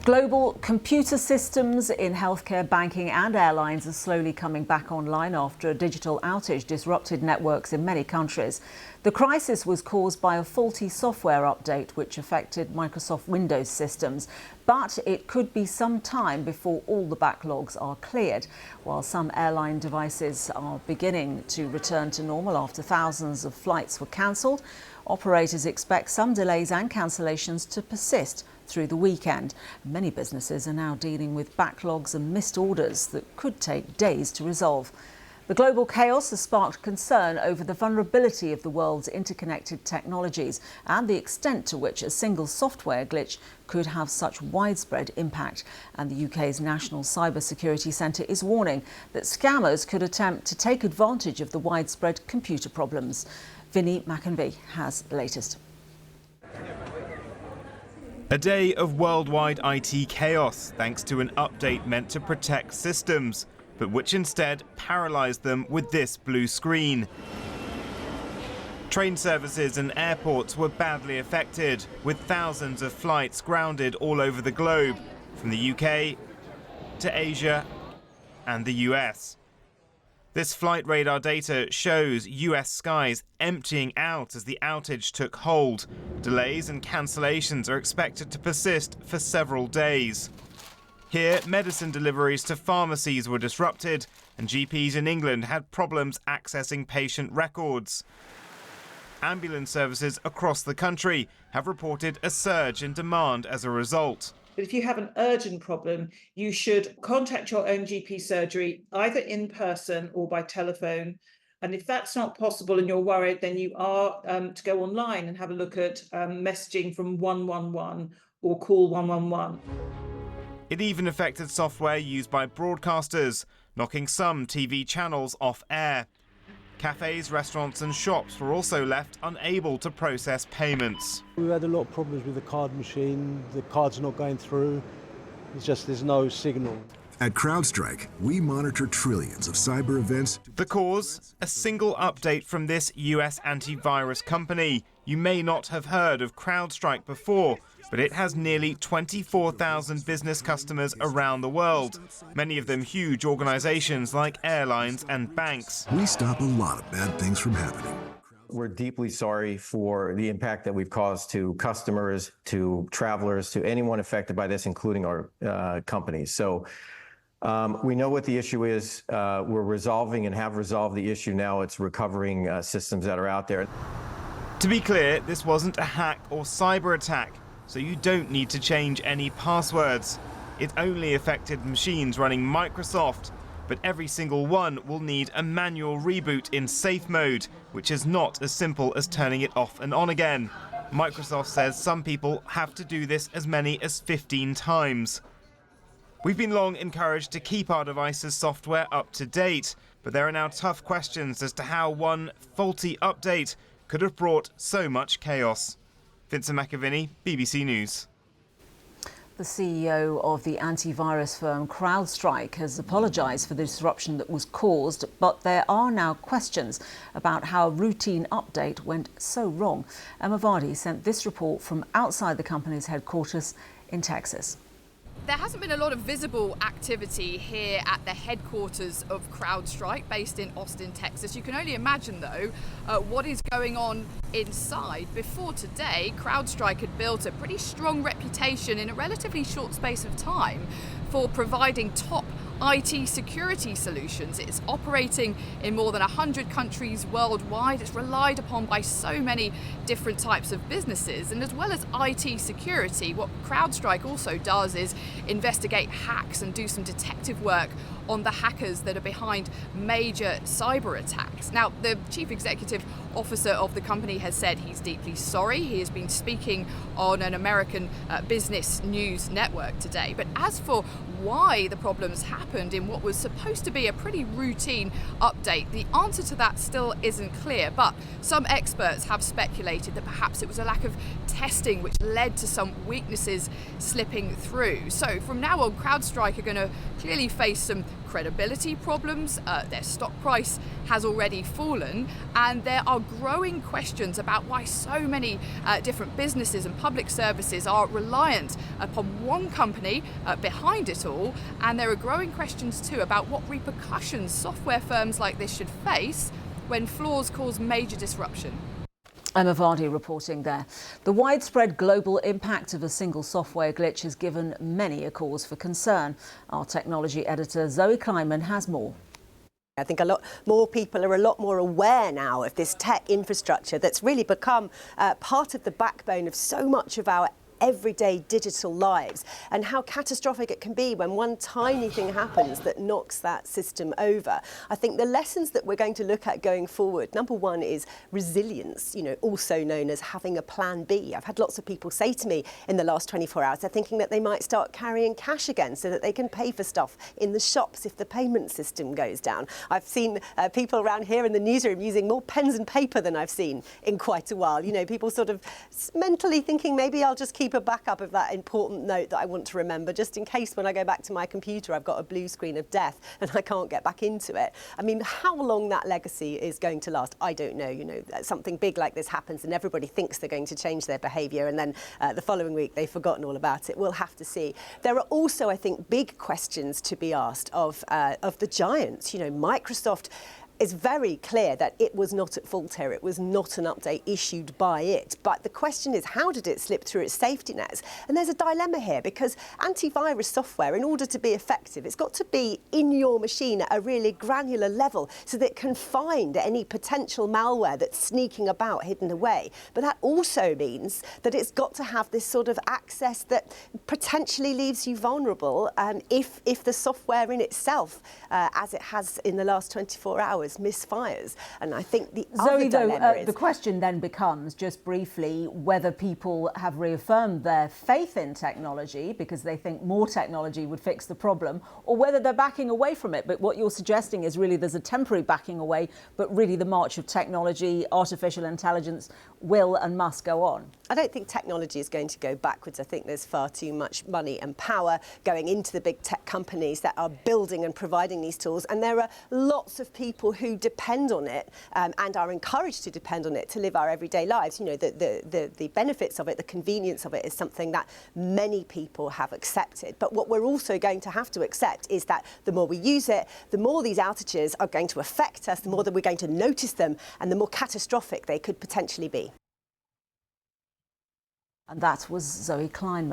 Global computer systems in healthcare, banking and airlines are slowly coming back online after a digital outage disrupted networks in many countries. The crisis was caused by a faulty software update which affected Microsoft Windows systems. But it could be some time before all the backlogs are cleared. While some airline devices are beginning to return to normal after thousands of flights were cancelled, operators expect some delays and cancellations to persist through the weekend. Many businesses are now dealing with backlogs and missed orders that could take days to resolve. The global chaos has sparked concern over the vulnerability of the world's interconnected technologies and the extent to which a single software glitch could have such widespread impact. And the UK's National Cybersecurity Centre is warning that scammers could attempt to take advantage of the widespread computer problems. Vinny McAnvey has the latest. A day of worldwide IT chaos thanks to an update meant to protect systems, but which instead paralysed them with this blue screen. Train services and airports were badly affected, with thousands of flights grounded all over the globe, from the UK to Asia and the US. This flight radar data shows US skies emptying out as the outage took hold. Delays and cancellations are expected to persist for several days. Here, medicine deliveries to pharmacies were disrupted, and GPs in England had problems accessing patient records. Ambulance services across the country have reported a surge in demand as a result. But if you have an urgent problem, you should contact your own GP surgery, either in person or by telephone. And if that's not possible and you're worried, then you are to go online and have a look at messaging from 111 or call 111. It even affected software used by broadcasters, knocking some TV channels off air. Cafes, restaurants and shops were also left unable to process payments. We've had a lot of problems with the card machine. The cards are not going through. It's just there's no signal. At CrowdStrike, we monitor trillions of cyber events. The cause? A single update from this US antivirus company. You may not have heard of CrowdStrike before, but it has nearly 24,000 business customers around the world, many of them huge organizations like airlines and banks. We stop a lot of bad things from happening. We're deeply sorry for the impact that we've caused to customers, to travelers, to anyone affected by this, including our companies. So we know what the issue is. We're resolving and have resolved the issue now. It's recovering systems that are out there. To be clear, this wasn't a hack or cyber attack, so you don't need to change any passwords. It only affected machines running Microsoft, but every single one will need a manual reboot in safe mode, which is not as simple as turning it off and on again. Microsoft says some people have to do this as many as 15 times. We've been long encouraged to keep our devices' software up to date, but there are now tough questions as to how one faulty update could have brought so much chaos. Vincent McAviney, BBC News. The CEO of the antivirus firm CrowdStrike has apologised for the disruption that was caused, but there are now questions about how a routine update went so wrong. Emma Vardy sent this report from outside the company's headquarters in Texas. There hasn't been a lot of visible activity here at the headquarters of CrowdStrike, based in Austin, Texas. You can only imagine, though, what is going on inside. Before today, CrowdStrike had built a pretty strong reputation in a relatively short space of time for providing top IT security solutions. It's operating in more than 100 countries worldwide. It's relied upon by so many different types of businesses. And as well as IT security, what CrowdStrike also does is investigate hacks and do some detective work on the hackers that are behind major cyber attacks. Now, the chief executive officer of the company has said he's deeply sorry. He has been speaking on an American business news network today. But as for why the problems happened in what was supposed to be a pretty routine update, the answer to that still isn't clear. But some experts have speculated that perhaps it was a lack of testing which led to some weaknesses slipping through. So from now on, CrowdStrike are going to clearly face some credibility problems, their stock price has already fallen, and there are growing questions about why so many different businesses and public services are reliant upon one company behind it all, and there are growing questions too about what repercussions software firms like this should face when flaws cause major disruption. Emma Vardy reporting there. The widespread global impact of a single software glitch has given many a cause for concern. Our technology editor Zoe Kleinman has more. I think a lot more people are a lot more aware now of this tech infrastructure that's really become part of the backbone of so much of our everyday digital lives, and how catastrophic it can be when one tiny thing happens that knocks that system over. I think the lessons that we're going to look at going forward, number one is resilience, also known as having a plan B. I've had lots of people say to me in the last 24 hours, they're thinking that they might start carrying cash again so that they can pay for stuff in the shops if the payment system goes down. I've seen people around here in the newsroom using more pens and paper than I've seen in quite a while. People sort of mentally thinking, maybe I'll just keep a backup of that important note that I want to remember, just in case when I go back to my computer I've got a blue screen of death and I can't get back into it. I mean, how long that legacy is going to last, I don't know. Something big like this happens and everybody thinks they're going to change their behaviour, and then the following week they've forgotten all about it. We'll have to see. There are also, I think, big questions to be asked of the giants. Microsoft is very clear that it was not at fault here. It was not an update issued by it. But the question is, how did it slip through its safety nets? And there's a dilemma here, because antivirus software, in order to be effective, it's got to be in your machine at a really granular level so that it can find any potential malware that's sneaking about hidden away. But that also means that it's got to have this sort of access that potentially leaves you vulnerable if the software in itself, as it has in the last 24 hours, misfires. And I think the other dilemma is... the question then becomes, just briefly, whether people have reaffirmed their faith in technology because they think more technology would fix the problem, or whether they're backing away from it. But what you're suggesting is really there's a temporary backing away, but really the march of technology, artificial intelligence, will and must go on. I don't think technology is going to go backwards. I think there's far too much money and power going into the big tech companies that are building and providing these tools, and there are lots of people who depend on it and are encouraged to depend on it to live our everyday lives. The benefits of it, the convenience of it is something that many people have accepted. But what we're also going to have to accept is that the more we use it, the more these outages are going to affect us, the more that we're going to notice them, and the more catastrophic they could potentially be. And that was Zoe Kleinman.